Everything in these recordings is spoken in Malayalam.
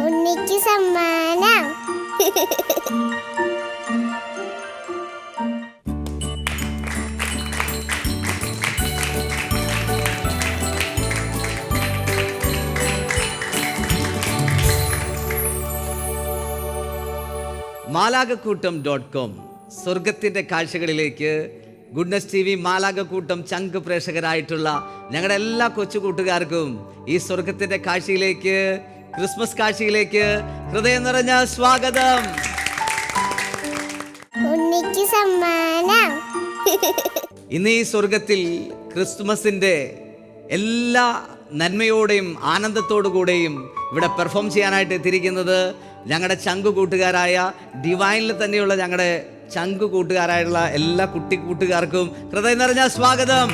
ഉണ്ണിക്ക് സമ്മാനം. മാലാകക്കൂട്ടം.com സ്വർഗത്തിൻ്റെ കാഴ്ചകളിലേക്ക് ഗുഡ്നസ് TV മാലാകക്കൂട്ടം ചങ്ക് പ്രേക്ഷകരായിട്ടുള്ള ഞങ്ങളുടെ എല്ലാ കൊച്ചു കൂട്ടുകാർക്കും ഈ സ്വർഗത്തിൻ്റെ കാഴ്ചയിലേക്ക്, ക്രിസ്മസ് കാഴ്ചയിലേക്ക് ഹൃദയം നിറഞ്ഞ സ്വാഗതം. ഉണ്ണിക്ക് സമ്മാനം. ഇന്ന് ഈ സ്വർഗത്തിൽ ക്രിസ്മസിൻ്റെ എല്ലാ നന്മയോടെയും ആനന്ദത്തോടു കൂടെയും ഇവിടെ പെർഫോം ചെയ്യാനായിട്ട് എത്തിയിരിക്കുന്നത് ഞങ്ങളുടെ ചങ്ക് കൂട്ടുകാരായ ഡിവൈനിൽ തന്നെയുള്ള ഞങ്ങളുടെ ചങ്ക് കൂട്ടുകാരായിട്ടുള്ള എല്ലാ കുട്ടി കൂട്ടുകാർക്കും ഹൃദയം നിറഞ്ഞ സ്വാഗതം.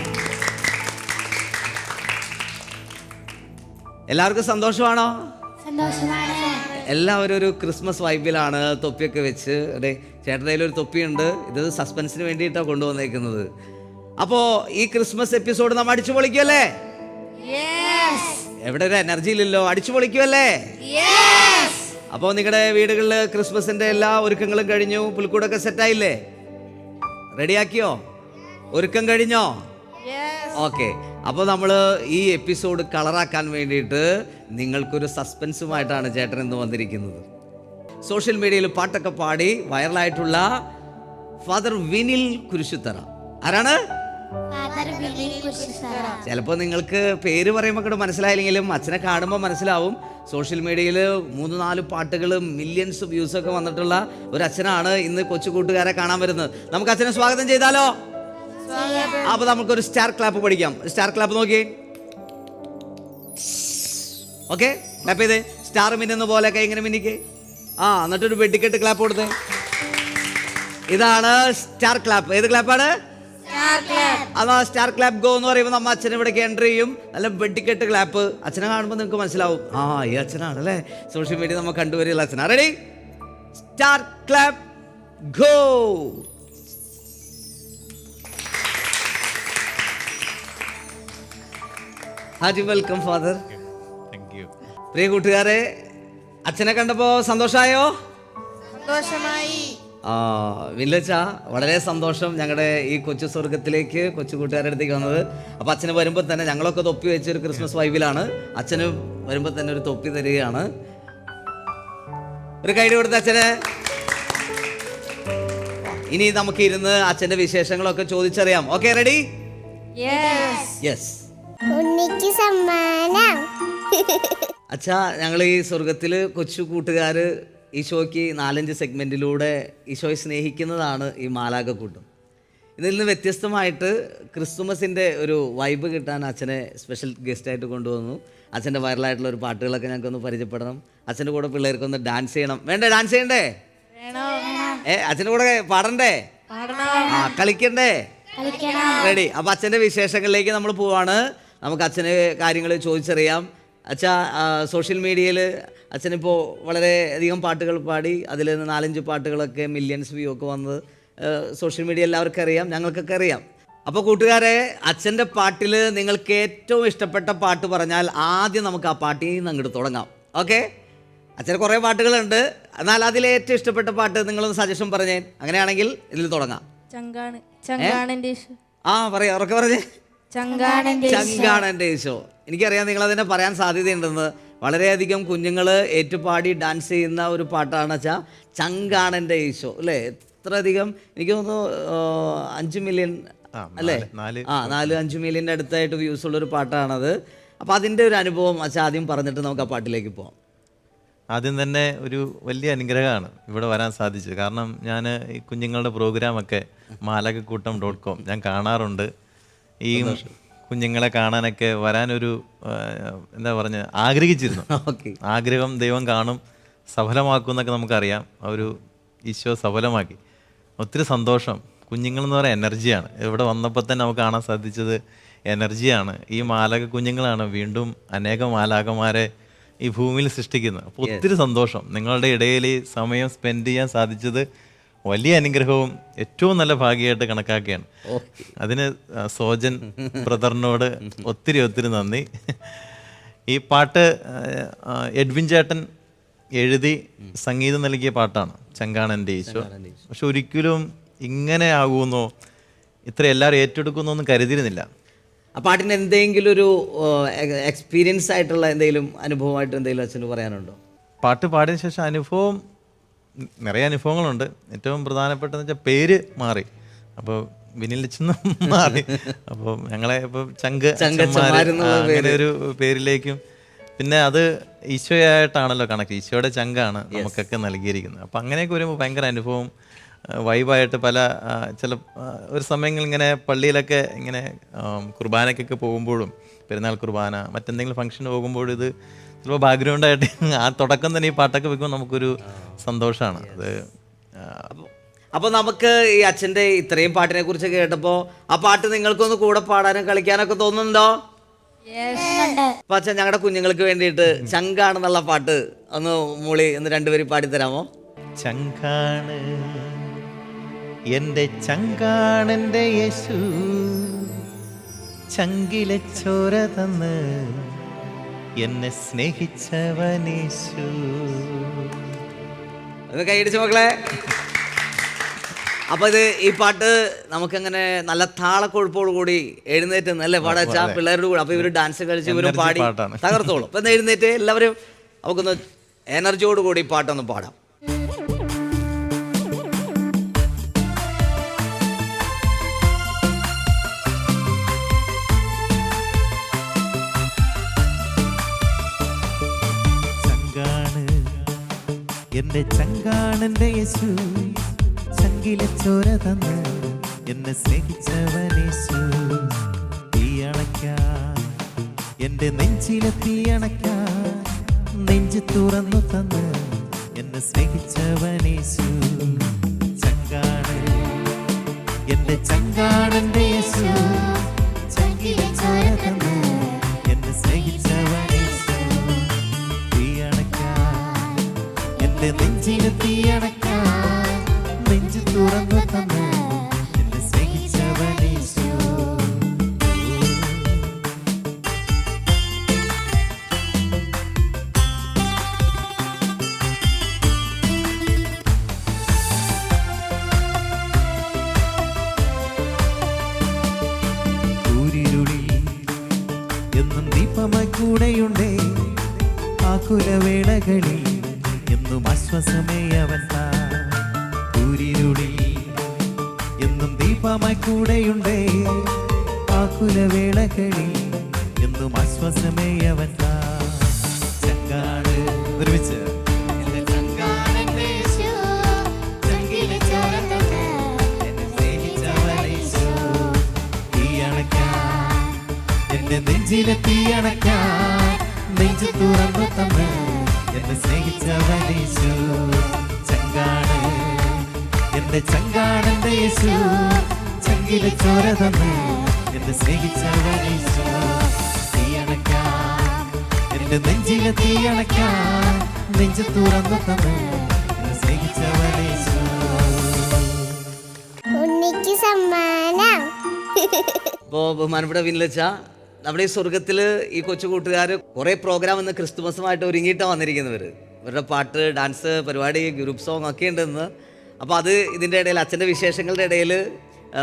എല്ലാവർക്കും സന്തോഷമാണോ? എല്ലാവരും ഒരു ക്രിസ്മസ് വൈബിലാണ്, തൊപ്പിയൊക്കെ വെച്ച്. അതെ, ചേട്ടൻ്റെ കയ്യിൽ ഒരു തൊപ്പിയുണ്ട്. ഇത് സസ്പെൻസിന് വേണ്ടിയിട്ടാണ് കൊണ്ടുവന്നേക്കുന്നത്. അപ്പോൾ ഈ ക്രിസ്മസ് എപ്പിസോഡ് നമ്മൾ അടിച്ചു പൊളിക്കുമല്ലേ? എവിടെ ഒരു എനർജി ഇല്ലല്ലോ. അടിച്ചു പൊളിക്കുമല്ലേ? അപ്പോൾ നിങ്ങളുടെ വീടുകളിൽ ക്രിസ്മസിൻ്റെ എല്ലാ ഒരുക്കങ്ങളും കഴിഞ്ഞു? പുൽക്കൂടൊക്കെ സെറ്റായില്ലേ? റെഡിയാക്കിയോ? ഒരുക്കം കഴിഞ്ഞോ? ഓക്കെ. അപ്പോൾ നമ്മൾ ഈ എപ്പിസോഡ് കളറാക്കാൻ വേണ്ടിയിട്ട് നിങ്ങൾക്കൊരു സസ്പെൻസുമായിട്ടാണ് ചേട്ടൻ ഇന്ന് വന്നിരിക്കുന്നത്. സോഷ്യൽ മീഡിയയിൽ പാട്ടൊക്കെ പാടി വൈറലായിട്ടുള്ള ഫാദർ വിനിൽ കുരിശുത്തറ. ആരാണ്? ചിലപ്പോൾ നിങ്ങൾക്ക് പേര് പറയുമ്പോൾ കൂടെ മനസ്സിലായില്ലെങ്കിലും അച്ഛനെ കാണുമ്പോൾ മനസ്സിലാവും. സോഷ്യൽ മീഡിയയിൽ 3-4 പാട്ടുകൾ മില്യൺസ് വ്യൂസൊക്കെ വന്നിട്ടുള്ള ഒരു അച്ഛനാണ് ഇന്ന് കൊച്ചു കൂട്ടുകാരെ കാണാൻ വരുന്നത്. നമുക്ക് അച്ഛനെ സ്വാഗതം ചെയ്താലോ? അപ്പോൾ നമുക്കൊരു സ്റ്റാർ ക്ലാപ്പ് പഠിക്കാം. സ്റ്റാർ ക്ലാപ്പ് നോക്കിയേ. ഓക്കെ, ക്ലാപ്പ് ചെയ്തേ. സ്റ്റാർ മിന്നുന്ന പോലെ കൈ ഇങ്ങനെ മിന്നിക്കേ. എന്നിട്ടൊരു വെടിക്കെട്ട് ക്ലാപ്പ് കൊടുത്തേ. ഇതാണ് സ്റ്റാർ ക്ലാപ്പ്. ഏത് ക്ലാപ്പാണ്? അതാ സ്റ്റാർ ക്ലാപ്പ് ഗോ എന്ന് പറയുമ്പോൾ നമ്മ അച്ഛനെ ഇവിടേക്ക് എൻ്റർ ചെയ്യും. നല്ല വെടിക്കെട്ട് ക്ലാപ്പ്. അച്ഛനെ കാണുമ്പോൾ നിങ്ങൾക്ക് മനസ്സിലാവും, ഈ അച്ഛനാണ് അല്ലേ സോഷ്യൽ മീഡിയ നമ്മൾ കണ്ടുവരില്ല അച്ഛനാ. Ready? Start clap go. Haji welcome father. പ്രിയ കൂട്ടുകാരെ, അച്ഛനെ കണ്ടപ്പോൾ സന്തോഷമായോ? സന്തോഷമായി. വില്ലച്ച, വളരെ സന്തോഷം ഞങ്ങളുടെ ഈ കൊച്ചു സ്വർഗത്തിലേക്ക് കൊച്ചു കൂട്ടുകാരുടെ അടുത്തേക്ക് വന്നത്. അപ്പോൾ അച്ഛന് വരുമ്പോൾ തന്നെ ഞങ്ങളൊക്കെ തൊപ്പി വെച്ചൊരു ക്രിസ്മസ് വൈബിലാണ്. അച്ഛന് വരുമ്പോൾ തന്നെ ഒരു തൊപ്പി തരികയാണ്. ഒരു കൈയ്യടി കൊടുത്ത അച്ഛന്. ഇനി നമുക്ക് ഇരുന്ന് അച്ഛൻ്റെ വിശേഷങ്ങളൊക്കെ ചോദിച്ചറിയാം. Okay, ready? യെസ്. ഉണ്ണിക്ക് സമ്മാനം. അച്ഛാ, ഞങ്ങൾ ഈ സ്വർഗത്തിൽ കൊച്ചു കൂട്ടുകാർ ഈശോയ്ക്ക് 4-5 സെഗ്മെൻറ്റിലൂടെ ഈശോയെ സ്നേഹിക്കുന്നതാണ് ഈ മാലാകക്കൂട്ടം. ഇതിൽ നിന്ന് വ്യത്യസ്തമായിട്ട് ക്രിസ്തുമസിൻ്റെ ഒരു വൈബ് കിട്ടാൻ അച്ഛനെ സ്പെഷ്യൽ ഗസ്റ്റായിട്ട് കൊണ്ടുവന്നു. അച്ഛൻ്റെ വൈറലായിട്ടുള്ള ഒരു പാട്ടുകളൊക്കെ ഞങ്ങൾക്കൊന്ന് പരിചയപ്പെടണം. അച്ഛൻ്റെ കൂടെ പിള്ളേർക്കൊന്ന് ഡാൻസ് ചെയ്യണം. വേണ്ടേ? ഡാൻസ് ചെയ്യണ്ടേ? അച്ഛൻ്റെ കൂടെ പാടണ്ടേ? കളിക്കണ്ടേ? റെഡി? അപ്പോൾ അച്ഛൻ്റെ വിശേഷങ്ങളിലേക്ക് നമ്മൾ പോവാണ്. നമുക്ക് അച്ഛന് കാര്യങ്ങൾ ചോദിച്ചറിയാം. അച്ഛാ, സോഷ്യൽ മീഡിയയിൽ അച്ഛനിപ്പോൾ വളരെ അധികം പാട്ടുകൾ പാടി, അതിൽ 4-5 പാട്ടുകളൊക്കെ മില്യൺസ് വ്യൂ ഒക്കെ വന്നത് സോഷ്യൽ മീഡിയ എല്ലാവർക്കും അറിയാം, ഞങ്ങൾക്കൊക്കെ അറിയാം. അപ്പോൾ കൂട്ടുകാരെ, അച്ഛൻ്റെ പാട്ടിൽ നിങ്ങൾക്ക് ഏറ്റവും ഇഷ്ടപ്പെട്ട പാട്ട് പറഞ്ഞാൽ ആദ്യം നമുക്ക് ആ പാട്ടിൽ നിന്ന് അങ്ങോട്ട് തുടങ്ങാം. ഓക്കെ? അച്ഛന് കുറേ പാട്ടുകളുണ്ട്, എന്നാൽ അതിലെ ഏറ്റവും ഇഷ്ടപ്പെട്ട പാട്ട് നിങ്ങളൊന്ന് സജഷൻ പറഞ്ഞേ. അങ്ങനെയാണെങ്കിൽ ഇതിൽ തുടങ്ങാം. പറയാം, ഉറക്കെ പറഞ്ഞേ. ചങ്കാണെൻ്റെ ഈശോ. എനിക്കറിയാം നിങ്ങളതിനെ പറയാൻ സാധ്യതയുണ്ടെന്ന്. വളരെയധികം കുഞ്ഞുങ്ങൾ ഏറ്റുപാടി ഡാൻസ് ചെയ്യുന്ന ഒരു പാട്ടാണ് വെച്ചാൽ ചങ്കാണെൻ്റെ ഈശോ അല്ലേ? എത്രയധികം, എനിക്ക് തോന്നുന്നു 5 മില്യൺ അല്ലേ? 4-5 മില്യൻ്റെ അടുത്തായിട്ട് വ്യൂസ് ഉള്ളൊരു പാട്ടാണത്. അപ്പോൾ അതിൻ്റെ ഒരു അനുഭവം അച്ഛാ ആദ്യം പറഞ്ഞിട്ട് നമുക്ക് ആ പാട്ടിലേക്ക് പോകാം. ആദ്യം തന്നെ ഒരു വലിയ അനുഗ്രഹമാണ് ഇവിടെ വരാൻ സാധിച്ചത്. കാരണം ഞാൻ ഈ കുഞ്ഞുങ്ങളുടെ പ്രോഗ്രാമൊക്കെ മാലാകക്കൂട്ടം.com ഞാൻ കാണാറുണ്ട്. ഈ കുഞ്ഞുങ്ങളെ കാണാനൊക്കെ വരാനൊരു എന്താ പറഞ്ഞ ആഗ്രഹിച്ചിരുന്നു. ആഗ്രഹം ദൈവം കാണും, സഫലമാക്കും എന്നൊക്കെ നമുക്കറിയാം. ഒരു ഈശോ സഫലമാക്കി. ഒത്തിരി സന്തോഷം. കുഞ്ഞുങ്ങളെന്ന് പറയുന്ന എനർജിയാണ്. ഇവിടെ വന്നപ്പോൾ തന്നെ നമുക്ക് കാണാൻ സാധിച്ചത് എനർജിയാണ്. ഈ മാലാക കുഞ്ഞുങ്ങളാണ് വീണ്ടും അനേകം മാലാകന്മാരെ ഈ ഭൂമിയിൽ സൃഷ്ടിക്കുന്നത്. അപ്പോൾ ഒത്തിരി സന്തോഷം. നിങ്ങളുടെ ഇടയിൽ സമയം സ്പെൻഡ് ചെയ്യാൻ സാധിച്ചത് വലിയ അനുഗ്രഹവും ഏറ്റവും നല്ല ഭാഗ്യമായിട്ട് കണക്കാക്കുകയാണ്. അതിന് സോജൻ ബ്രദറിനോട് ഒത്തിരി നന്ദി. ഈ പാട്ട് എഡ്വിൻ ചേട്ടൻ എഴുതി സംഗീതം നൽകിയ പാട്ടാണ് ചങ്കാണ് എൻ്റെ ഈശോ. പക്ഷെ ഒരിക്കലും ഇങ്ങനെ ആകുമെന്നോ ഇത്ര എല്ലാവരും ഏറ്റെടുക്കുന്നൊന്നും കരുതിയിരുന്നില്ല. ആ പാട്ടിന് എന്തെങ്കിലും ഒരു എക്സ്പീരിയൻസ് ആയിട്ടുള്ള എന്തെങ്കിലും അനുഭവമായിട്ട് എന്തെങ്കിലും അച്ഛന് പറയാനുണ്ടോ? പാട്ട് പാടിയതിന് ശേഷം അനുഭവം നിറയെ അനുഭവങ്ങളുണ്ട്. ഏറ്റവും പ്രധാനപ്പെട്ടതെന്ന് വെച്ചാൽ പേര് മാറി. അപ്പോൾ വിനിലിച്ചെന്ന് മാറി. അപ്പോൾ ഞങ്ങളെ ഇപ്പോൾ അങ്ങനെ ഒരു പേരിലേക്കും, പിന്നെ അത് ഈശോയായിട്ടാണല്ലോ കണക്ക്, ഈശോയുടെ ചങ്കാണ് നമുക്കൊക്കെ നൽകിയിരിക്കുന്നത്. അപ്പം അങ്ങനെയൊക്കെ വരുമ്പോൾ ഭയങ്കര അനുഭവം വൈബായിട്ട് പല ചില ഒരു സമയങ്ങളിൽ ഇങ്ങനെ പള്ളിയിലൊക്കെ ഇങ്ങനെ കുർബാനയ്ക്കൊക്കെ പോകുമ്പോഴും, പെരുന്നാൾ കുർബാന മറ്റെന്തെങ്കിലും ഫംഗ്ഷന് പോകുമ്പോഴും ഇത് ചിലപ്പോൾ ബാക്ക്ഗ്രൗണ്ടായിട്ട് ആ തുടക്കം തന്നെ ഈ പാട്ടൊക്കെ വെക്കുമ്പോൾ നമുക്കൊരു സന്തോഷമാണ് അത്. അപ്പോൾ നമുക്ക് ഈ അച്ഛൻ്റെ ഇത്രയും പാട്ടിനെ കുറിച്ച് കേട്ടപ്പോൾ ആ പാട്ട് നിങ്ങൾക്കൊന്ന് കൂടെ പാടാനും കളിക്കാനൊക്കെ തോന്നുന്നുണ്ടോ? അപ്പൊ അച്ഛൻ ഞങ്ങളുടെ കുഞ്ഞുങ്ങൾക്ക് വേണ്ടിയിട്ട് ചങ്കാണെന്നുള്ള പാട്ട് ഒന്ന് മൂളി ഒന്ന് രണ്ടുപേരും പാടിത്തരാമോ? ചങ്കാണ് എൻ്റെ ചങ്കാണെൻ്റെ യേശു, ചങ്കിലെ ചോര തന്ന് എന്നെ സ്നേഹിച്ചവനേശു. ഒന്ന് കൈയടിച്ചു മക്കളെ. അപ്പൊ ഇത് ഈ പാട്ട് നമുക്കങ്ങനെ നല്ല താളക്കൊഴുപ്പോട് കൂടി എഴുന്നേറ്റ് നല്ല പാടാച്ചാ പിള്ളേരുടെ കൂടെ. അപ്പൊ ഇവര് ഡാൻസ് കളിച്ച് ഇവരും പാടി തകർത്തോളും. അപ്പൊ ഒന്ന് എഴുന്നേറ്റ് എല്ലാവരും നമുക്കൊന്ന് എനർജിയോട് കൂടി പാട്ടൊന്ന് പാടാം. എന്റെ ചങ്കാണെന്റെ യേശു, ചങ്കിലെ ചോര തന്ന് എന്നെ സ്നേഹിച്ചവനേശു. തീയണയ്ക്കാൻ എന്റെ നെഞ്ചിലെ തീയണയ്ക്കാൻ നെഞ്ച് തുറന്നു തന്ന് എന്നെ സ്നേഹിച്ചവനേശു. ചങ്കാണ് എന്റെ ചങ്കാണെന്റെ യേശു, ചങ്കിലെ ചോര തന്ന് എന്നെ സ്നേഹിച്ചവനേശു. എന്റെ നെഞ്ചിലെ തീയണക്കാൻ നെഞ്ച് തുറന്നു തന്ന് എന്നെ സ്നേഹിച്ചവനേശു. ൂരിരുളിൽ എന്നും ദീപമായി കൂടെയുണ്ടേ, ആകുലവേളകളിൽ എന്നും ആശ്വാസമേ അവൻ. ൂരിരുളിൽ എന്നും ദീപമായി കൂടെയുണ്ടേ, ആകുലവേളകളിൽ എന്നും ആശ്വാസമേ അവൻ. ചങ്കാണ് ഒരുമിച്ച് എന്റെ നെഞ്ചിലെ തീയണക്കാൻ നെഞ്ച് തുറന്നു തന്ന് എന്നെ സ്നേഹിച്ചവനേശു. ചങ്കാണ് എന്റെ ചങ്കാണെന്റെ യേശു, ചങ്കിലെ ചോര തന്ന് എന്നെ സ്നേഹിച്ചവനേശു. തീയണക്കാൻ എന്റെ നെഞ്ചിലെ തീയണക്കാൻ നെഞ്ച് തുറന്നു തന്ന് എന്നെ സ്നേഹിച്ചവനേശു. ഉണ്ണിക്ക് സമ്മാനം. അപ്പോൾ ബഹുമാനപ്പെട്ട വിനിലച്ച, നമ്മുടെ ഈ സ്വർഗത്തിൽ ഈ കൊച്ചു കൂട്ടുകാർ കുറേ പ്രോഗ്രാം ഇന്ന് ക്രിസ്തുമസുമായിട്ട് ഒരുങ്ങിയിട്ടാണ് വന്നിരിക്കുന്നവർ. ഇവരുടെ പാട്ട്, ഡാൻസ് പരിപാടി, ഗ്രൂപ്പ് സോങ് ഒക്കെ ഉണ്ടെന്ന്. അപ്പോൾ അത് ഇതിൻ്റെ ഇടയിൽ അച്ഛൻ്റെ വിശേഷങ്ങളുടെ ഇടയിൽ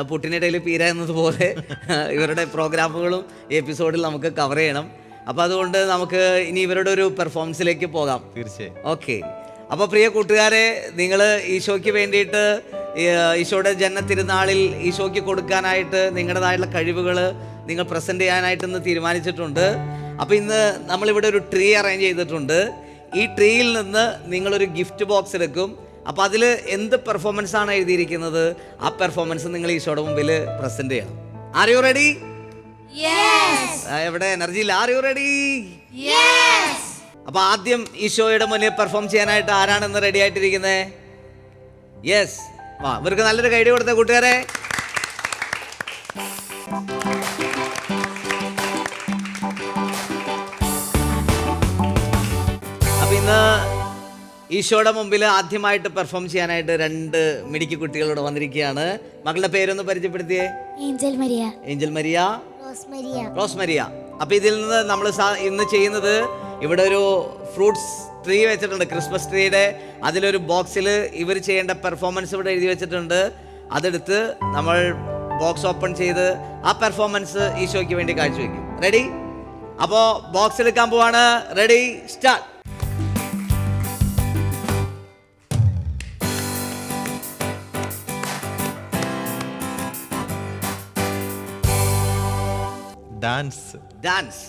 പുട്ടിനിടയിൽ പീര എന്നതുപോലെ ഇവരുടെ പ്രോഗ്രാമുകളും ഈ എപ്പിസോഡിൽ നമുക്ക് കവർ ചെയ്യണം. അപ്പോൾ അതുകൊണ്ട് നമുക്ക് ഇനി ഇവരുടെ ഒരു പെർഫോമൻസിലേക്ക് പോകാം. തീർച്ചയായും. ഓക്കെ. അപ്പോൾ പ്രിയ കൂട്ടുകാരെ, നിങ്ങൾ ഈശോയ്ക്ക് വേണ്ടിയിട്ട് ഈശോയുടെ ജന്മ തിരുനാളിൽ ഈശോയ്ക്ക് കൊടുക്കാനായിട്ട് നിങ്ങളുടേതായിട്ടുള്ള കഴിവുകൾ നിങ്ങൾ പ്രസൻറ്റ് ചെയ്യാനായിട്ട് ഇന്ന് തീരുമാനിച്ചിട്ടുണ്ട്. അപ്പോൾ ഇന്ന് നമ്മളിവിടെ ഒരു ട്രീ അറേഞ്ച് ചെയ്തിട്ടുണ്ട്. ഈ ട്രീയിൽ നിന്ന് നിങ്ങളൊരു ഗിഫ്റ്റ് ബോക്സ് എടുക്കും. അപ്പോൾ അതിൽ എന്ത് പെർഫോമൻസ് ആണ് എഴുതിയിരിക്കുന്നത്, ആ പെർഫോമൻസ് നിങ്ങൾ ഈശോയുടെ മുമ്പിൽ പ്രസൻറ്റ് ചെയ്യണം. R you ready? എവിടെ എനർജി ഇല്ല? R you ready? അപ്പോൾ ആദ്യം ഈശോയുടെ മുന്നിൽ പെർഫോം ചെയ്യാനായിട്ട് ആരാണെന്ന് റെഡി ആയിട്ടിരിക്കുന്നത്? യെസ്. വാ, ഇവർക്ക് നല്ലൊരു കൈഡി കൊടുത്ത കൂട്ടുകാരെ. അപ്പൊ ഇന്ന് ഈശോയുടെ മുമ്പിൽ ആദ്യമായിട്ട് പെർഫോം ചെയ്യാനായിട്ട് 2 മിടുക്കി കുട്ടികളോട് വന്നിരിക്കുകയാണ്. മകളുടെ പേരൊന്ന് പരിചയപ്പെടുത്തിയേ. Angel Maria. Angel Maria, Rose Maria. Rose Maria. അപ്പോൾ ഇതിൽ നിന്ന് നമ്മൾ ഇന്ന് ചെയ്യുന്നത്, ഇവിടെ ഒരു ഫ്രൂട്ട്സ് ട്രീ വെച്ചിട്ടുണ്ട്, ക്രിസ്മസ് ട്രീയുടെ. അതിലൊരു ബോക്സിൽ ഇവർ ചെയ്യേണ്ട പെർഫോമൻസ് ഇവിടെ എഴുതി വെച്ചിട്ടുണ്ട്. അതെടുത്ത് നമ്മൾ ബോക്സ് ഓപ്പൺ ചെയ്ത് ആ പെർഫോമൻസ് ഈശോയ്ക്ക് വേണ്ടി കാഴ്ചവെക്കും. റെഡി? അപ്പോൾ ബോക്സ് എടുക്കാൻ പോവാണ്. Ready, start. ഡാൻസ്.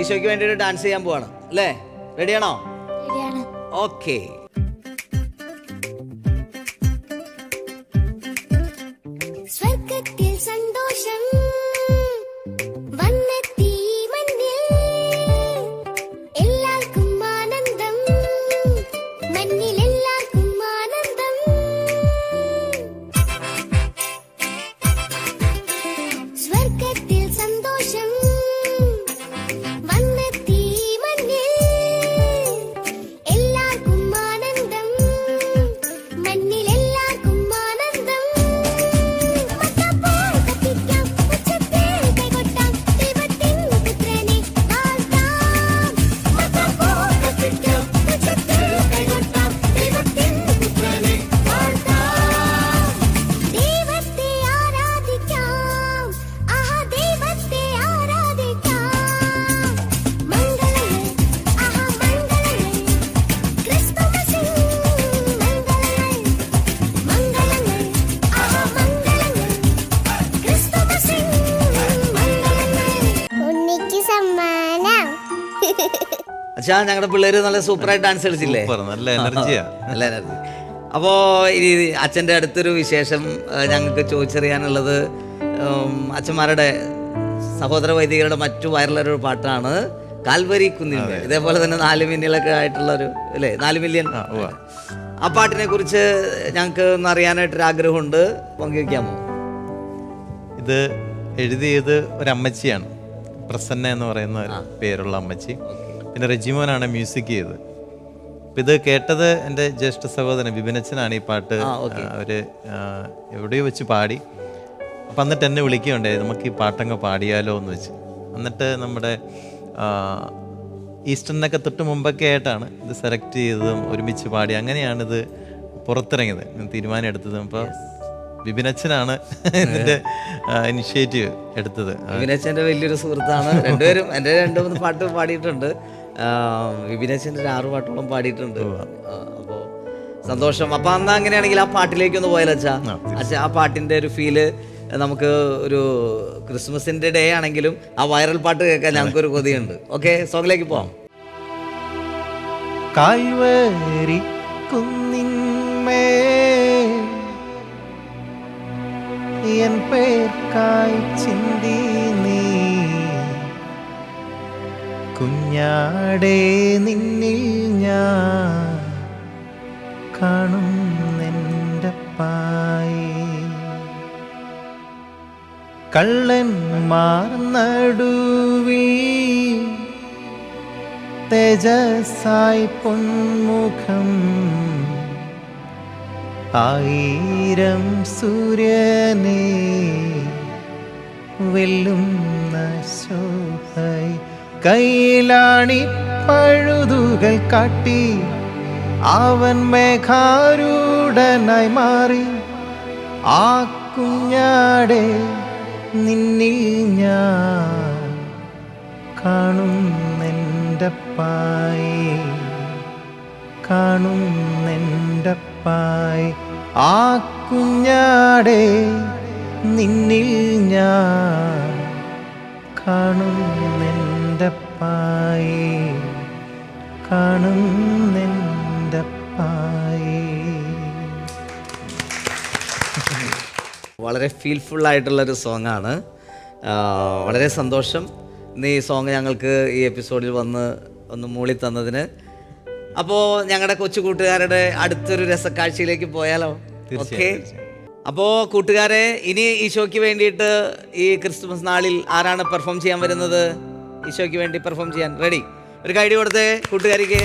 ഈശോയ്ക്ക് വേണ്ടിയിട്ട് ഡാൻസ് ചെയ്യാൻ പോവാണ് അല്ലേ? റെഡിയാണോ? ഓക്കെ. സ്വർഗ്ഗത്തിൽ സന്തോഷം വന്നെത്തി മണ്ണിൽ, എല്ലാവർക്കും ആനന്ദം, മണ്ണിൽ എല്ലാവർക്കും ആനന്ദം. സ്വർഗ്ഗത്തിൽ സന്തോഷം വന്നെത്തി മണ്ണിൽ, എല്ലാവർക്കും ആനന്ദം, മണ്ണിൽ എല്ലാവർക്കും ആനന്ദം. മത്തപ്പോൾ കത്തിക്കാം, ഉച്ചത്തിൽ കൈകൊട്ടാം, ദൈവത്തിൻ പുത്രനെ വാഴ്ത്താം. മത്തപ്പോൾ കത്തിക്കാം, ഉച്ചത്തിൽ കൈകൊട്ടാം, ദൈവത്തിൻ പുത്രനെ വാഴ്ത്താം. ദൈവത്തെ ആരാധിക്കാം, ആഹാ ദൈവത്തെ ആരാധിക്കാം. മംഗളങ്ങൾ, ആഹാ മംഗളങ്ങൾ, ക്രിസ്തുമസിൻ മംഗളങ്ങൾ. മംഗളങ്ങൾ, ആഹാ മംഗളങ്ങൾ, ക്രിസ്തുമസിൻ മംഗളങ്ങൾ. ഉണ്ണിക്ക് സമ്മാനം. അച്ഛാ, ഞങ്ങളുടെ പിള്ളേര് നല്ല സൂപ്പറായിട്ട് ഡാൻസ് കളിച്ചില്ലേ? നല്ല എനർജിയാ. നല്ല എനർജി. അപ്പോൾ ഇനി അച്ഛൻ്റെ അടുത്തൊരു വിശേഷം ഞങ്ങൾക്ക് ചോദിച്ചറിയാനുള്ളത്, അച്ഛന്മാരുടെ സഹോദര വൈദികരുടെ മറ്റു വൈറലൊരു പാട്ടാണ് കാൽവരി കുന്നിന്മേൽ. ഇതേപോലെ തന്നെ 4 മില്യനൊക്കെ ആയിട്ടുള്ളൊരു അല്ലേ, 4 മില്യൺ. ആ പാട്ടിനെ കുറിച്ച് ഞങ്ങൾക്ക് ഒന്ന് അറിയാനായിട്ടൊരു ആഗ്രഹമുണ്ട്, പങ്കുവയ്ക്കാമോ? ഇത് എഴുതിയത് ഒരമ്മച്ചിയാണ്, പ്രസന്ന എന്ന് പറയുന്ന ഒരു പേരുള്ള അമ്മച്ചി. പിന്നെ റെജിമോനാണ് മ്യൂസിക് ചെയ്തത്. അപ്പം ഇത് കേട്ടത് എൻ്റെ ജ്യേഷ്ഠ സഹോദരൻ വിപിനച്ചനാണ് ഈ പാട്ട്. അവർ എവിടെയോ വെച്ച് പാടി. അപ്പം എന്നിട്ട് എന്നെ വിളിക്കുകയുണ്ടായി, നമുക്ക് ഈ പാട്ടങ്ങ് പാടിയാലോ എന്ന് വെച്ച്. എന്നിട്ട് നമ്മുടെ ഈസ്റ്ററിനൊക്കെ തൊട്ട് മുമ്പൊക്കെ ആയിട്ടാണ് ഇത് സെലക്ട് ചെയ്തതും ഒരുമിച്ച് പാടി. അങ്ങനെയാണിത് പുറത്തിറങ്ങിയത്, തീരുമാനം എടുത്തതും. അപ്പോൾ വിപിനച്ചനാണ് ഇതിൻ്റെ ഇനിഷ്യേറ്റീവ് എടുത്തത്. വിപിനച്ചൻ്റെ വലിയൊരു സുഹൃത്താണ്. രണ്ടുപേരും എൻ്റെ 2-3 പാട്ട് പാടിയിട്ടുണ്ട്. വിപിനച്ചൻ്റെ 6 പാട്ടോളം പാടിയിട്ടുണ്ട്. അപ്പോൾ സന്തോഷം. അപ്പോൾ അന്ന് അങ്ങനെയാണെങ്കിൽ ആ പാട്ടിലേക്കൊന്ന് പോയാലോ അച്ഛാ? അച്ഛാ, ആ പാട്ടിൻ്റെ ഒരു ഫീല് നമുക്ക് ഒരു ക്രിസ്മസിൻ്റെ ഡേ ആണെങ്കിലും ആ വൈറൽ പാട്ട് കേൾക്കാൻ ഞങ്ങൾക്കൊരു കൊതിയുണ്ട്. ഓക്കെ, സോങ്ങിലേക്ക് പോവാം. കാൽവരി കുന്നിന്മേൽ എൻ പേർക്കായി ചിന്തി നീ, കുഞ്ഞാടേ നിന്നിൽ ഞാൻ കാണുന്നെൻ്റെ പായി. കള്ളന്മാർ നടുവിൽ തേജസ്സായി പൊന്മുഖം, 1000 സൂര്യനെ വെല്ലുന്ന ശോഭൈ. കൈലാണി പഴുതുകൾ കാട്ടി അവൻ മേഘാരൂഢനായി മാറി. ആ കുഞ്ഞാടെ നിന്നിൽ ഞാൻ കാണുന്നെൻ്റെ പായി, കാണുന്നെൻ്റെ പായി. ആ കുഞ്ഞാടെ നിന്നിൽ ഞാൻ കാണുന്നെൻ്റെ പായി, കാണുന്നെൻ്റെ പായി. വളരെ ഫീൽഫുൾ ആയിട്ടുള്ളൊരു സോങ്ങാണ്. വളരെ സന്തോഷം ഇന്ന് ഈ സോങ് ഞങ്ങൾക്ക് ഈ എപ്പിസോഡിൽ വന്ന് ഒന്ന് മൂളി തന്നതിന്. അപ്പോൾ ഞങ്ങളുടെ കൊച്ചു കൂട്ടുകാരുടെ അടുത്തൊരു രസക്കാഴ്ചയിലേക്ക് പോയാലോ? ഓക്കെ. അപ്പോൾ കൂട്ടുകാരെ, ഇനി ഈശോയ്ക്ക് വേണ്ടിയിട്ട് ഈ ക്രിസ്മസ് നാളിൽ ആരാണ് പെർഫോം ചെയ്യാൻ വരുന്നത്? ഈശോയ്ക്ക് വേണ്ടി പെർഫോം ചെയ്യാൻ റെഡി? ഒരു കൈഡി കൊടുത്തേ കൂട്ടുകാരിക്ക്.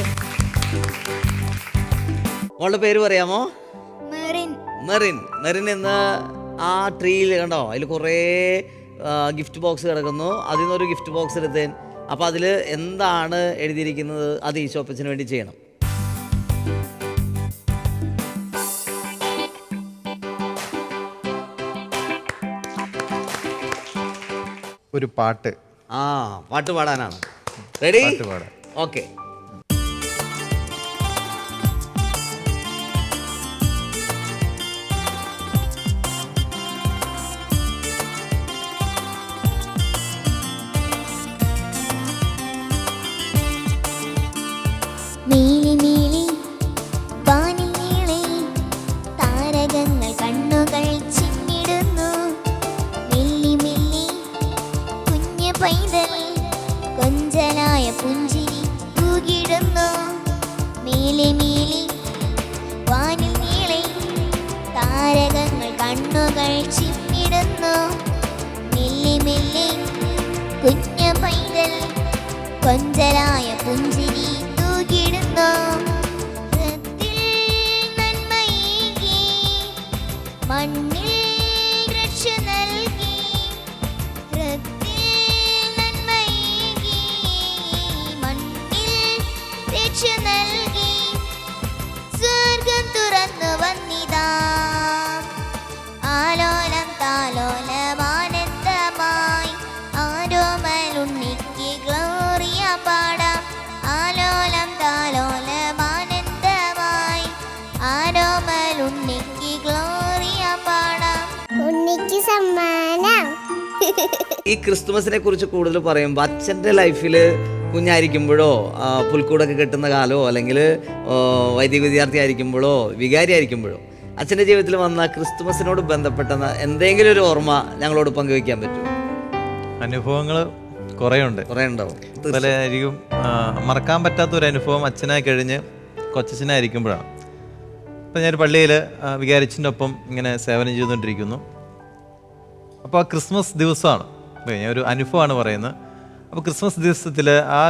മോളുടെ പേര് പറയാമോ? മെറിൻ. മെറിൻ ഇന്ന് ആ ട്രീയിൽ കണ്ടോ, അതിൽ കുറേ ഗിഫ്റ്റ് ബോക്സ് കിടക്കുന്നു. അതിൽ നിന്നൊരു ഗിഫ്റ്റ് ബോക്സ് എടുത്തേ അപ്പോൾ അതിൽ എന്താണ് എഴുതിയിരിക്കുന്നത് അത് ഈശോപ്പച്ചന് വേണ്ടി ചെയ്യണം. ഒരു പാട്ട്. പാട്ട് പാടാനാണ്. റെഡി? പാട്ട് പാടാം. ഓക്കെ. നീലി നീലി വാനിൽ നീളെ താരകങ്ങൾ കണ്ണുകൾ ചിമ്മിടുന്നു. മില്ലി മില്ലി കുഞ്ഞു പൈതൽ കൊഞ്ചലായ പുഞ്ചിരി തൂകിടുന്നു. നീലി നീലി വാനിൽ നീളെ താരകങ്ങൾ കണ്ണുകൾ ചിമ്മിടുന്നു. മില്ലി മില്ലി കുഞ്ഞു പൈതൽ കൊഞ്ചലായ പുഞ്ചിരി തൂകിടുന്നു. ഹൃത്തിൽ നന്മയേകി മണ്ണിൽ രക്ഷ നൽകി. ഹൃത്തിൽ നന്മയേകി മണ്ണിൽ രക്ഷ നൽകി. സ്വർഗം തുറന്നു വന്നിതാ ആലോലം താലോലമാനന്ദമായി. ആരോമലുണ്ണിക്ക് ഗ്ലോറിയ പാടാം. ആലോലം താലോലമാനന്ദമായി. ആരോമലുണ്ണിക്ക് ഗ്ലോറിയ പാടാം. ഉണ്ണിക്ക് സമ്മാനം. ഈ ക്രിസ്തുമസിനെ കുറിച്ച് കൂടുതൽ പറയുമ്പോൾ അച്ഛൻ്റെ ലൈഫിൽ കുഞ്ഞായിരിക്കുമ്പോഴോ പുൽക്കൂടൊക്കെ കെട്ടുന്ന കാലമോ അല്ലെങ്കിൽ വൈദിക വിദ്യാർത്ഥി ആയിരിക്കുമ്പോഴോ വികാരി ആയിരിക്കുമ്പോഴോ അച്ഛൻ്റെ ജീവിതത്തിൽ വന്ന ക്രിസ്തുമസിനോട് ബന്ധപ്പെട്ട എന്തെങ്കിലും ഒരു ഓർമ്മ ഞങ്ങളോട് പങ്കുവയ്ക്കാൻ പറ്റുമോ? അനുഭവങ്ങൾ കുറേ ഉണ്ടാവും. പലരിക്കും മറക്കാൻ പറ്റാത്തൊരു അനുഭവം അച്ഛനായി കഴിഞ്ഞ് കൊച്ചച്ഛനായിരിക്കുമ്പോഴാണ്. ഇപ്പം ഞാൻ പള്ളിയിൽ വികാരിച്ചിൻ്റെ ഒപ്പം ഇങ്ങനെ സേവനം ചെയ്തുകൊണ്ടിരിക്കുന്നു. അപ്പോൾ ആ ക്രിസ്മസ് ദിവസമാണ്, ഞാൻ ഒരു അനുഭവമാണ് പറയുന്നത്. അപ്പോൾ ക്രിസ്മസ് ദിവസത്തിൽ ആ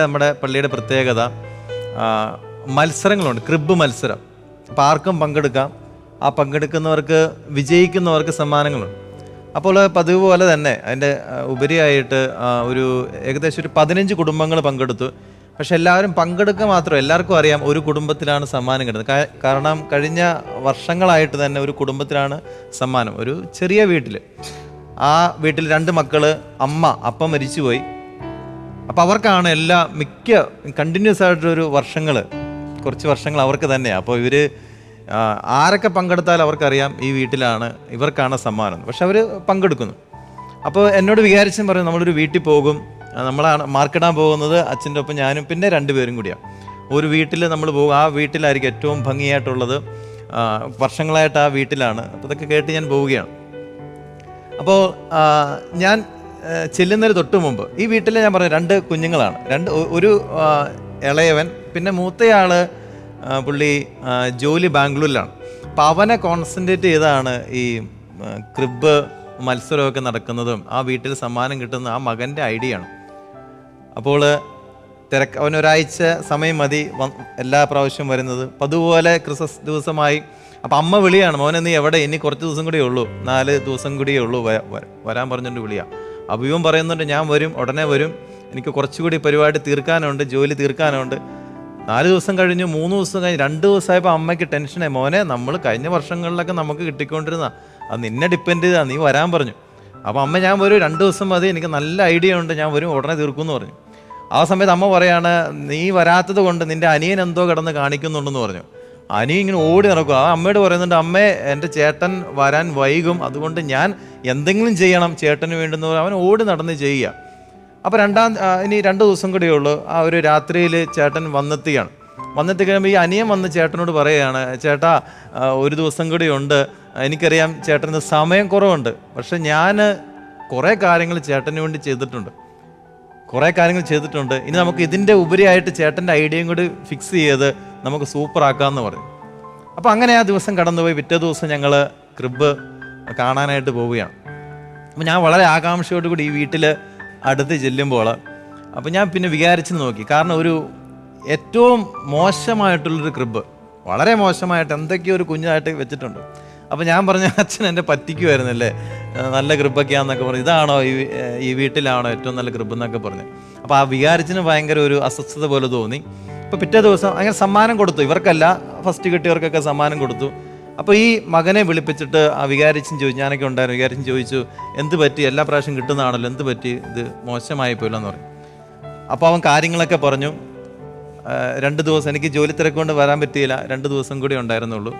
നമ്മുടെ പള്ളിയുടെ പ്രത്യേകത മത്സരങ്ങളുണ്ട്, ക്രിബ് മത്സരം. അപ്പോൾ ആർക്കും പങ്കെടുക്കാം. ആ പങ്കെടുക്കുന്നവർക്ക് വിജയിക്കുന്നവർക്ക് സമ്മാനങ്ങളുണ്ട്. അപ്പോൾ പതിവ് പോലെ തന്നെ അതിൻ്റെ ഉപരിയായിട്ട് ഏകദേശം ഒരു 15 കുടുംബങ്ങൾ പങ്കെടുത്തു. പക്ഷെ എല്ലാവരും പങ്കെടുക്കുക മാത്രമല്ല, എല്ലാവർക്കും അറിയാം ഒരു കുടുംബത്തിലാണ് സമ്മാനം കിട്ടുന്നത്. കാരണം കഴിഞ്ഞ വർഷങ്ങളായിട്ട് തന്നെ ഒരു കുടുംബത്തിലാണ് സമ്മാനം. ഒരു ചെറിയ വീട്ടിൽ, ആ വീട്ടിൽ 2 മക്കൾ, അപ്പം മരിച്ചുപോയി. അപ്പോൾ അവർക്കാണ് മിക്ക കണ്ടിന്യൂസ് ആയിട്ടൊരു കുറച്ച് വർഷങ്ങൾ അവർക്ക് തന്നെയാണ്. അപ്പോൾ ഇവർ ആരൊക്കെ പങ്കെടുത്താലും അവർക്കറിയാം ഈ വീട്ടിലാണ് ഇവർക്കാണ് സമ്മാനം. പക്ഷെ അവർ പങ്കെടുക്കുന്നു. അപ്പോൾ എന്നോട് വികാരിച്ചൻ പറഞ്ഞു, നമ്മളൊരു വീട്ടിൽ പോകും, നമ്മളാണ് മാർക്കിടാൻ പോകുന്നത്, അച്ഛൻ്റെ ഒപ്പം ഞാനും പിന്നെ 2 പേരും കൂടിയാണ്. ഒരു വീട്ടിൽ നമ്മൾ പോകും, ആ വീട്ടിലായിരിക്കും ഏറ്റവും ഭംഗിയായിട്ടുള്ളത്. വർഷങ്ങളായിട്ട് ആ വീട്ടിലാണ്. അപ്പോൾ ഇതൊക്കെ കേട്ട് ഞാൻ പോവുകയാണ്. അപ്പോൾ ഞാൻ ചെല്ലുന്നതിന് തൊട്ട് മുമ്പ് ഈ വീട്ടിൽ ഞാൻ പറഞ്ഞു 2 കുഞ്ഞുങ്ങളാണ്. ഒരു ഇളയവൻ, പിന്നെ മൂത്തയാൾ പുള്ളി ജോലി ബാംഗ്ലൂരിലാണ്. അപ്പം അവനെ കോൺസെൻട്രേറ്റ് ചെയ്താണ് ഈ ക്രിബ് മത്സരമൊക്കെ നടക്കുന്നതും ആ വീട്ടിൽ സമ്മാനം കിട്ടുന്ന ആ മകൻ്റെ ഐഡിയ ആണ്. അപ്പോൾ അവനൊരാഴ്ച സമയം മതി എല്ലാ പ്രാവശ്യവും വരുന്നത്. അപ്പം അതുപോലെ ക്രിസ്മസ് ദിവസമായി. അപ്പം അമ്മ വിളിയാണ്, മോനെ നീ എവിടെ, ഇനി കുറച്ച് ദിവസം കൂടിയേ ഉള്ളൂ, 4 ദിവസം കൂടിയേ ഉള്ളൂ വരാൻ പറഞ്ഞിട്ട് വിളിയാണ്. അഭിയും പറയുന്നുണ്ട്, ഞാൻ വരും, ഉടനെ വരും, എനിക്ക് കുറച്ചുകൂടി പരിപാടി തീർക്കാനുണ്ട്, ജോലി തീർക്കാനുണ്ട്. 4 ദിവസം കഴിഞ്ഞു, 3 ദിവസം കഴിഞ്ഞ്, 2 ദിവസമായപ്പോൾ അമ്മയ്ക്ക് ടെൻഷനായി. മോനെ നമ്മൾ കഴിഞ്ഞ വർഷങ്ങളിലൊക്കെ നമുക്ക് കിട്ടിക്കൊണ്ടിരുന്ന അത് നിന്നെ ഡിപ്പെൻഡ് ചെയ്താൽ നീ വരാൻ പറഞ്ഞു. അപ്പോൾ അമ്മ ഞാൻ വരും, 2 ദിവസം മതി, എനിക്ക് നല്ല ഐഡിയ ഉണ്ട്, ഞാൻ വരും, ഉടനെ തീർക്കുമെന്ന് പറഞ്ഞു. ആ സമയത്ത് അമ്മ പറയാണ്, നീ വരാത്തത് കൊണ്ട് നിൻ്റെ അനിയൻ എന്തോ കിടന്ന് കാണിക്കുന്നുണ്ടെന്ന് പറഞ്ഞു. അനിയൻ ഇങ്ങനെ ഓടി നടക്കും. ആ അമ്മയോട് പറയുന്നുണ്ട്, അമ്മേ എൻ്റെ ചേട്ടൻ വരാൻ വൈകും, അതുകൊണ്ട് ഞാൻ എന്തെങ്കിലും ചെയ്യണം ചേട്ടന് വേണ്ടുന്ന അവൻ ഓടി നടന്ന് ചെയ്യുക. അപ്പോൾ ഇനി 2 ദിവസം കൂടിയേ ഉള്ളൂ. ആ ഒരു രാത്രിയിൽ ചേട്ടൻ വന്നെത്തി കഴിയുമ്പോൾ ഈ അനിയൻ വന്ന് ചേട്ടനോട് പറയുകയാണ്, ചേട്ടാ 1 ദിവസം കൂടി ഉണ്ട്, എനിക്കറിയാം ചേട്ടന് സമയം കുറവുണ്ട്, പക്ഷെ ഞാൻ കുറേ കാര്യങ്ങൾ ചേട്ടന് വേണ്ടി ചെയ്തിട്ടുണ്ട്, ഇനി നമുക്ക് ഇതിൻ്റെ ഉപരിയായിട്ട് ചേട്ടൻ്റെ ഐഡിയയും കൂടി ഫിക്സ് ചെയ്ത് നമുക്ക് സൂപ്പറാക്കാമെന്ന് പറഞ്ഞു. അപ്പോൾ അങ്ങനെ ആ ദിവസം കടന്നുപോയി. പിറ്റേ ദിവസം ഞങ്ങൾ ക്രിബ് കാണാനായിട്ട് പോവുകയാണ്. അപ്പോൾ ഞാൻ വളരെ ആകാംക്ഷയോട് കൂടി ഈ വീട്ടിൽ അടുത്ത് ചെല്ലുമ്പോൾ അപ്പോൾ ഞാൻ പിന്നെ വികാരിച്ച് നോക്കി. കാരണം ഒരു ഏറ്റവും മോശമായിട്ടുള്ളൊരു ക്രിബ്, വളരെ മോശമായിട്ട് എന്തൊക്കെയോ ഒരു കുഞ്ഞായിട്ട് വെച്ചിട്ടുണ്ട്. അപ്പോൾ ഞാൻ പറഞ്ഞു അച്ഛൻ എന്നെ പറ്റിക്കുമായിരുന്നല്ലേ, നല്ല കൃപൊക്കെയാണെന്നൊക്കെ പറഞ്ഞു. ഇതാണോ ഈ വീട്ടിലാണോ ഏറ്റവും നല്ല കൃപ എന്നൊക്കെ പറഞ്ഞു. അപ്പോൾ ആ വികാരിച്ചിന് ഭയങ്കര ഒരു അസ്വസ്ഥത പോലെ തോന്നി. അപ്പോൾ പിറ്റേ ദിവസം അങ്ങനെ സമ്മാനം കൊടുത്തു, ഇവർക്കല്ല ഫസ്റ്റ് കിട്ടിയവർക്കൊക്കെ സമ്മാനം കൊടുത്തു. അപ്പോൾ ഈ മകനെ വിളിപ്പിച്ചിട്ട് ആ വികാരിച്ചൻ ചോദിച്ചു, ഞാനൊക്കെ ഉണ്ടായിരുന്നു, വികാരിച്ചൻ ചോദിച്ചു എന്ത് പറ്റി, എല്ലാ പ്രാവശ്യം കിട്ടുന്നതാണല്ലോ, എന്ത് പറ്റി, ഇത് മോശമായി പോയില്ലെന്ന് പറയും. അപ്പോൾ അവൻ കാര്യങ്ങളൊക്കെ പറഞ്ഞു. 2 ദിവസം എനിക്ക് ജോലി തിരക്കൊണ്ട് വരാൻ പറ്റിയില്ല, 2 ദിവസം കൂടി ഉണ്ടായിരുന്നുള്ളൂ.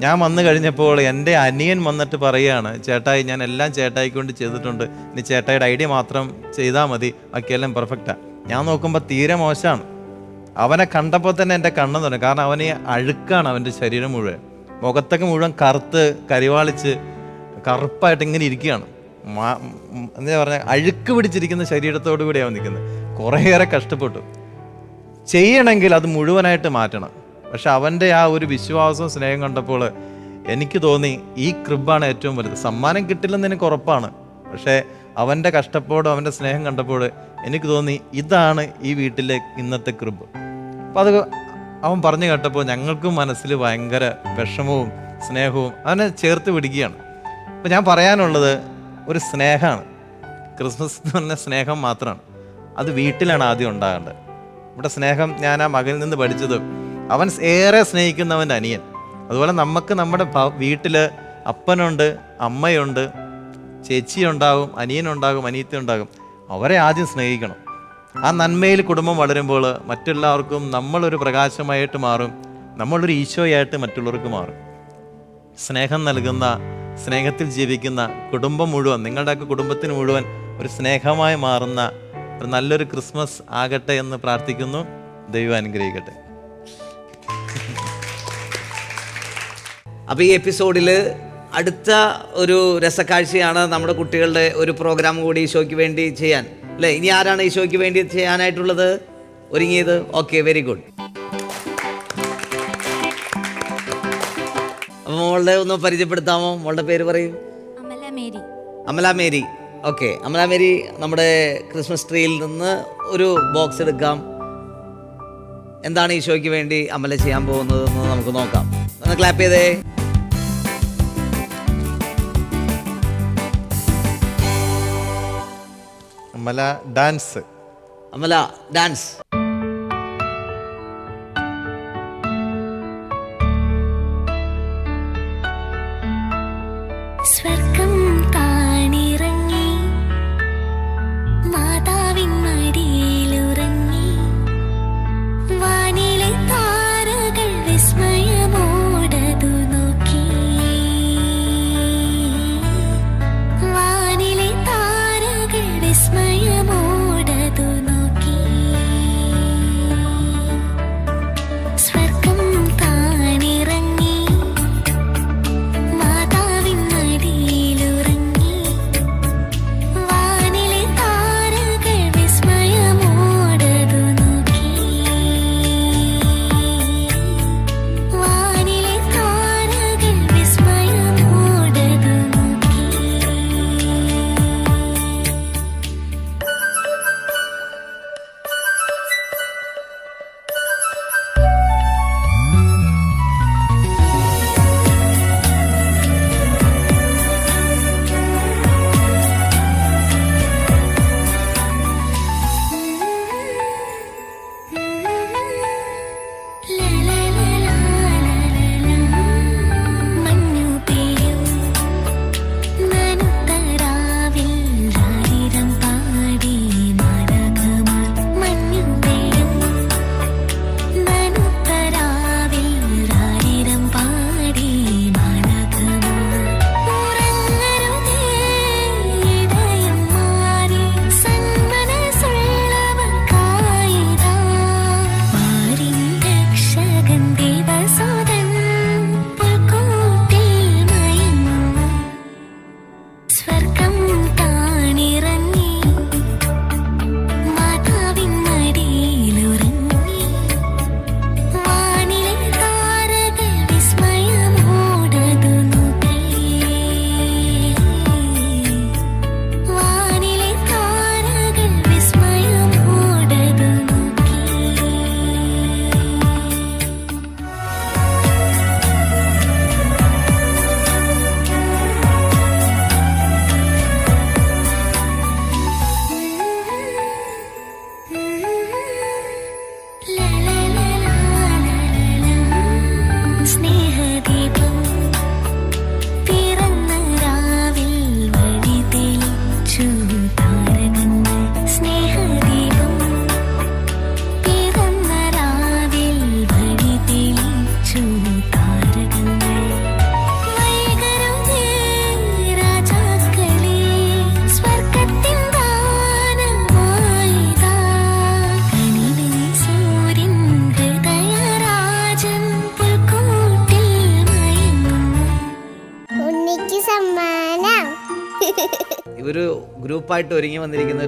ഞാൻ വന്നു കഴിഞ്ഞപ്പോൾ എൻ്റെ അനിയൻ വന്നിട്ട് പറയുകയാണ്, ചേട്ടായി ഞാൻ എല്ലാം ചേട്ടായിക്ക് കൊണ്ട് ചെയ്തിട്ടുണ്ട്, ഇനി ചേട്ടായിയുടെ ഐഡിയ മാത്രം ചെയ്താൽ മതി, ബാക്കിയെല്ലാം പെർഫെക്റ്റാണ്. ഞാൻ നോക്കുമ്പോൾ തീരെ മോശമാണ്. അവനെ കണ്ടപ്പോൾ തന്നെ എൻ്റെ കണ്ണ് തുടങ്ങി. കാരണം അവന് അഴുക്കാണ്, അവൻ്റെ ശരീരം മുഴുവൻ, മുഖത്തൊക്കെ മുഴുവൻ കറുത്ത് കരിവാളിച്ച് കറുപ്പായിട്ട് ഇങ്ങനെ ഇരിക്കുകയാണ്. എന്താ പറഞ്ഞാൽ അഴുക്ക് പിടിച്ചിരിക്കുന്ന ശരീരത്തോടു കൂടി അവൻ നിൽക്കുന്നത്. കുറേയേറെ കഷ്ടപ്പെട്ടു. ചെയ്യണമെങ്കിൽ അത് മുഴുവനായിട്ട് മാറ്റണം. പക്ഷെ അവൻ്റെ ആ ഒരു വിശ്വാസവും സ്നേഹം കണ്ടപ്പോൾ എനിക്ക് തോന്നി ഈ കൃബാണ് ഏറ്റവും വലുത്. സമ്മാനം കിട്ടില്ലെന്ന് എനിക്ക് ഉറപ്പാണ്, പക്ഷേ അവൻ്റെ കഷ്ടപ്പാടും അവൻ്റെ സ്നേഹം കണ്ടപ്പോൾ എനിക്ക് തോന്നി ഇതാണ് ഈ വീട്ടിലെ ഇന്നത്തെ കൃബ്. അപ്പോൾ അത് അവൻ പറഞ്ഞു കേട്ടപ്പോൾ ഞങ്ങൾക്കും മനസ്സിൽ ഭയങ്കര വിഷമവും സ്നേഹവും അവനെ ചേർത്ത് പിടിക്കുകയാണ്. അപ്പോൾ ഞാൻ പറയാനുള്ളത് ഒരു സ്നേഹമാണ്. ക്രിസ്മസ് എന്ന് പറഞ്ഞ സ്നേഹം മാത്രമാണ്. അത് വീട്ടിലാണ് ആദ്യം ഉണ്ടാകേണ്ടത്. ഇവിടെ സ്നേഹം ഞാൻ ആ മകനിൽ നിന്ന് പഠിച്ചത്, അവൻ ഏറെ സ്നേഹിക്കുന്നവൻ്റെ അനിയൻ. അതുപോലെ നമുക്ക് നമ്മുടെ വീട്ടിൽ അപ്പനുണ്ട്, അമ്മയുണ്ട്, ചേച്ചിയുണ്ടാകും, അനിയനുണ്ടാകും, അനിയത്തി ഉണ്ടാകും. അവരെ ആദ്യം സ്നേഹിക്കണം. ആ നന്മയിൽ കുടുംബം വളരുമ്പോൾ മറ്റുള്ളവർക്കും നമ്മളൊരു പ്രകാശമായിട്ട് മാറും, നമ്മളൊരു ഈശോയായിട്ട് മറ്റുള്ളവർക്ക് മാറും. സ്നേഹം നൽകുന്ന, സ്നേഹത്തിൽ ജീവിക്കുന്ന കുടുംബം മുഴുവൻ, നിങ്ങളുടെയൊക്കെ കുടുംബത്തിന് മുഴുവൻ ഒരു സ്നേഹമായി മാറുന്ന ഒരു നല്ലൊരു ക്രിസ്മസ് ആകട്ടെ എന്ന് പ്രാർത്ഥിക്കുന്നു. ദൈവം അനുഗ്രഹിക്കട്ടെ. അപ്പോൾ ഈ എപ്പിസോഡിൽ അടുത്ത ഒരു രസക്കാഴ്ചയാണ് നമ്മുടെ കുട്ടികളുടെ ഒരു പ്രോഗ്രാം കൂടി ഈശോയ്ക്ക് വേണ്ടി ചെയ്യാൻ, അല്ലേ? ഇനി ആരാണ് ഈശോയ്ക്ക് വേണ്ടി ചെയ്യാനായിട്ടുള്ളത് ഒരുങ്ങിയത്? Okay, very good. അപ്പോൾ മോളുടെ ഒന്ന് പരിചയപ്പെടുത്താമോ? മോളുടെ പേര് പറയൂ. Amala Mary. Okay, Amala Mary, നമ്മുടെ ക്രിസ്മസ് ട്രീയിൽ നിന്ന് ഒരു ബോക്സ് എടുക്കാം. എന്താണ് ഈശോയ്ക്ക് വേണ്ടി അമല ചെയ്യാൻ പോകുന്നതെന്ന് നമുക്ക് നോക്കാം. ഒന്ന് ക്ലാപ്പ് ചെയ്തേ. അമല ഡാൻസ്. അമല ഡാൻസ്. സ്വർഗം താണിറങ്ങി മാതാവിൻ മടിയിലുറങ്ങി വാനിലെ താരകൾ വിസ്മയമോടതു നോക്കി വാനിലെ താരകൾ വിസ്മയമോടതു നോക്കി സ്വർഗം താണിറങ്ങി മാതാവിൻ മടിയിൽ ഗ്രൂപ്പായിട്ട് ഒരുങ്ങി വന്നിരിക്കുന്ന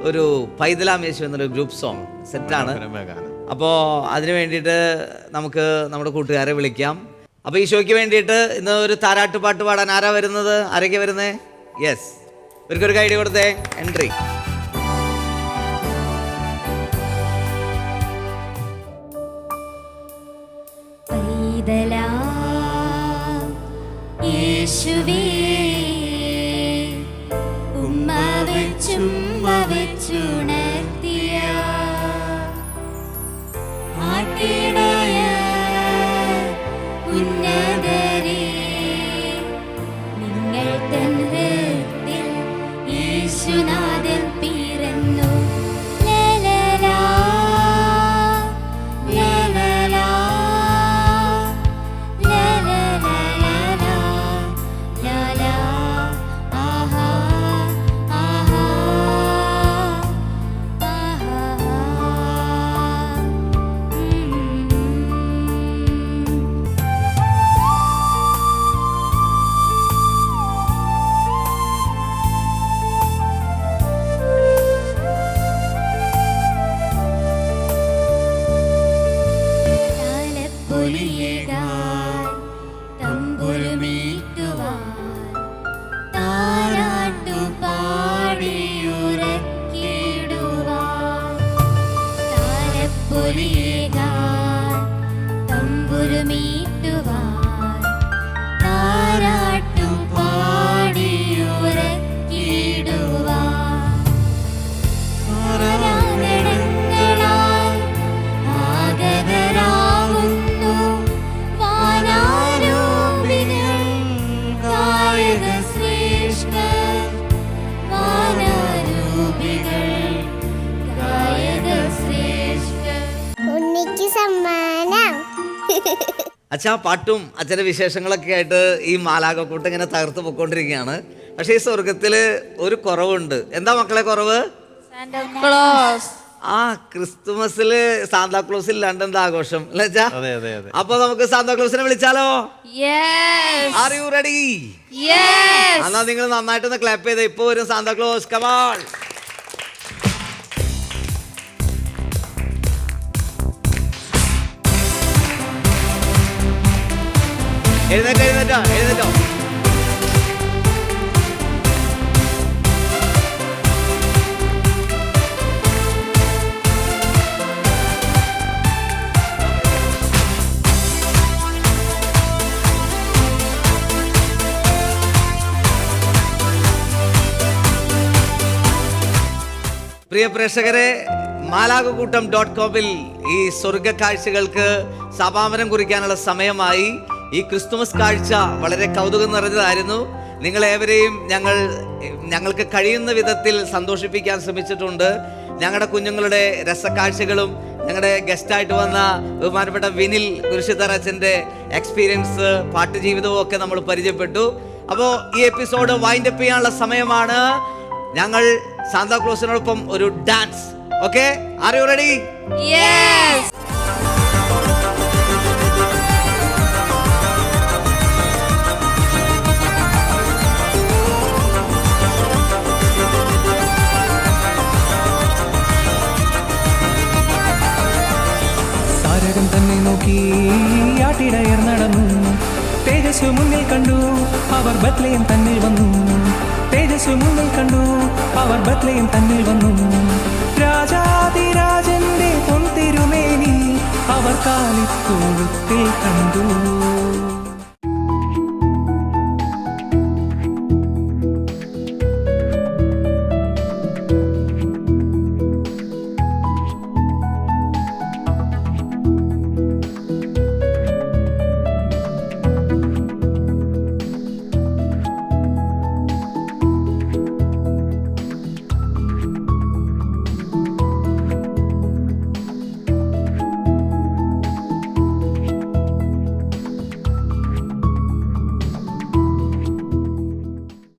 ഒരു പൈതലാം യേശു എന്നൊരു ഗ്രൂപ്പ് സോങ് സെറ്റാണ്. അപ്പോൾ അതിന് വേണ്ടിയിട്ട് നമുക്ക് നമ്മുടെ കൂട്ടുകാരെ വിളിക്കാം. അപ്പോൾ ഈശോയ്ക്ക് വേണ്ടിയിട്ട് ഇന്ന് ഒരു താരാട്ടുപാട്ട് പാടാൻ ആരാ വരുന്നത്? ആരൊക്കെ വരുന്നേ? യെസ്, ഇവർക്കൊരു കൈഡി കൊടുത്തേ. എൻട്രി. യേശുവേ ഉമ്മ വെച്ചുണർത്തിയ ആട്ടിടയ ഉന്നതരേ, നിങ്ങൾ തൻ ഹൃദയത്തിൽ യേശുനാഥൻ പിറന്നു. ലലലാ ലലലാ അച്ഛാ, പാട്ടും അച്ഛൻ്റെ വിശേഷങ്ങളൊക്കെ ആയിട്ട് ഈ മാലാകക്കൂട്ട് ഇങ്ങനെ തകർത്ത് പൊയ്ക്കൊണ്ടിരിക്കുകയാണ്. പക്ഷേ ഈ സ്വർഗത്തിൽ ഒരു കുറവുണ്ട്. എന്താ മക്കളെ കുറവ്? ആ ക്രിസ്തുമസിൽ സാന്താക്ലോസ് ഇല്ലാണ്ട് എന്താ ആഘോഷം അല്ലേ അച്ഛാ? അപ്പൊ നമുക്ക് സാന്താക്ലോസിനെ വിളിച്ചാലോ? Are you ready? എന്നാ നിങ്ങൾ നന്നായിട്ടൊന്ന് ക്ലാപ്പ് ചെയ്തേ. ഇപ്പൊ വരും സാന്താക്ലോസ്. Come on. എഴുന്നേറ്റോ. പ്രിയ പ്രേക്ഷകരെ, മാലാകക്കൂട്ടം.com ഈ സ്വർഗ കാഴ്ചകൾക്ക് സമാപനം കുറിക്കാനുള്ള സമയമായി. ഈ ക്രിസ്തുമസ് കാഴ്ച വളരെ കൗതുകം നിറഞ്ഞതായിരുന്നു. നിങ്ങളേവരെയും ഞങ്ങൾക്ക് കഴിയുന്ന വിധത്തിൽ സന്തോഷിപ്പിക്കാൻ ശ്രമിച്ചിട്ടുണ്ട്. ഞങ്ങളുടെ കുഞ്ഞുങ്ങളുടെ രസക്കാഴ്ചകളും ഞങ്ങളുടെ ഗസ്റ്റായിട്ട് വന്ന ബഹുമാനപ്പെട്ട വിനിൽ കുരിശുതറച്ചൻ്റെ എക്സ്പീരിയൻസ്, പാട്ടുജീവിതവും ഒക്കെ നമ്മൾ പരിചയപ്പെട്ടു. അപ്പോൾ ഈ എപ്പിസോഡ് വൈൻഡപ്പ് ചെയ്യാനുള്ള സമയമാണ്. ഞങ്ങൾ സാന്താക്ലോസിനോടൊപ്പം ഒരു dance. Okay, R you ready? Yes. താരകം തന്നെ നോക്കി ആട്ടിടയർ നടന്നു. തേജസ് മുന്നിൽ കണ്ടു, അവർ ബത്ലഹേം തന്നിൽ വന്നു. തേജസ് മുന്നിൽ കണ്ടു, അവർ ബത്ലഹേം തന്നിൽ വന്നു. രാജാതിരാജന്റെ പൊൻതിരുമേനി അവർ കാലിത്തൊഴുത്തിൽ കണ്ടു.